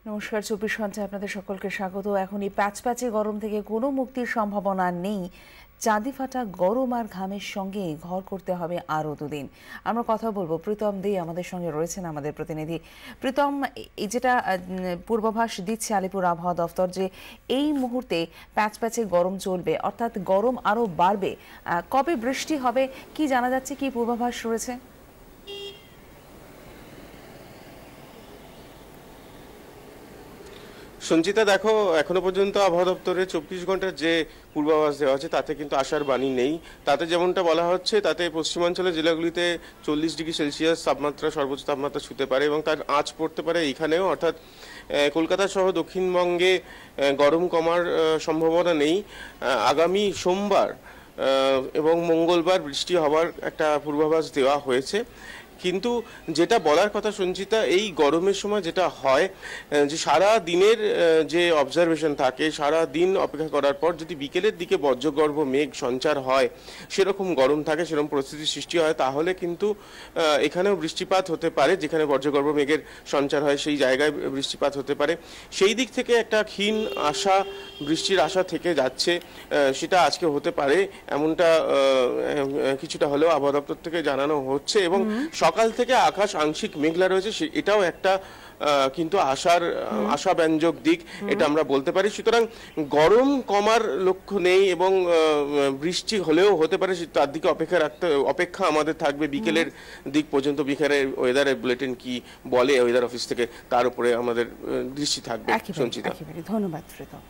নমস্কার, 24 ঘন্টায় আপনাদের সকলকে স্বাগত। এখন এই প্যাচপ্যাচে গরম থেকে কোনো মুক্তির সম্ভাবনা নেই। চাঁদি ফাটা গরম আর ঘামের সঙ্গে ঘর করতে হবে আরও দুদিন। আমরা কথা বলবো, প্রীতম দে আমাদের সঙ্গে রয়েছেন, আমাদের প্রতিনিধি। প্রীতম, এই যেটা পূর্বাভাস দিচ্ছে আলিপুর আবহাওয়া দফতর যে এই মুহূর্তে প্যাচপ্যাচে গরম চলবে, অর্থাৎ গরম আরও বাড়বে। কবে বৃষ্টি হবে কি জানা যাচ্ছে, কি পূর্বাভাস রয়েছে? সঞ্চিতা, দেখো, এখনো পর্যন্ত আবহাওয়া দপ্তরের 24 ঘন্টার যে পূর্বাভাস দেওয়া আছে তাতে কিন্তু আশার বাণী নেই। তাতে যেমনটা বলা হচ্ছে, তাতে পশ্চিমাঞ্চলের জেলাগুলিতে 40°C তাপমাত্রা, সর্বোচ্চ তাপমাত্রা ছুঁতে পারে এবং তার আঁচ পড়তে পারে এইখানেও, অর্থাৎ কলকাতা সহ দক্ষিণবঙ্গে গরম কমার সম্ভাবনা নেই। আগামী সোমবার এবং মঙ্গলবার বৃষ্টি হওয়ার একটা পূর্বাভাস দেওয়া হয়েছে। কিন্তু যেটা বলার কথা সঞ্চিতা, এই গরমের সময় যেটা হয় যে সারা দিনের যে অবজারভেশন থাকে, সারা দিন অপেক্ষা করার পর যদি বিকেলের দিকে বজ্রগর্ভ মেঘ সঞ্চার হয়, সেরকম গরম থাকে, সেরকম পরিস্থিতির সৃষ্টি হয়, তাহলে কিন্তু এখানেও বৃষ্টিপাত হতে পারে। যেখানে বজ্রগর্ভ মেঘের সঞ্চার হয় সেই জায়গায় বৃষ্টিপাত হতে পারে। সেই দিক থেকে একটা ক্ষীণ আশা, বৃষ্টির আশা থেকে যাচ্ছে। সেটা আজকে হতে পারে এমনটা কিছুটা হলেও আবহাওয়া দপ্তর থেকে জানানো হচ্ছে। এবং সকাল থেকে আকাশ আংশিক মেঘলা রয়েছে, এটাও একটা কিন্তু আশাব্যঞ্জক দিক, এটা আমরা বলতে পারি। সুতরাং গরম কমার লক্ষ্য নেই এবং বৃষ্টি হলেও হতে পারে, তার দিকে অপেক্ষা আমাদের থাকবে বিকেলের দিক পর্যন্ত। বিকেলের ওয়েদারের বুলেটিন কি বলে ওয়েদার অফিস থেকে, তার উপরে আমাদের দৃষ্টি থাকবে। সঞ্চিতা, ধন্যবাদ প্রীতম।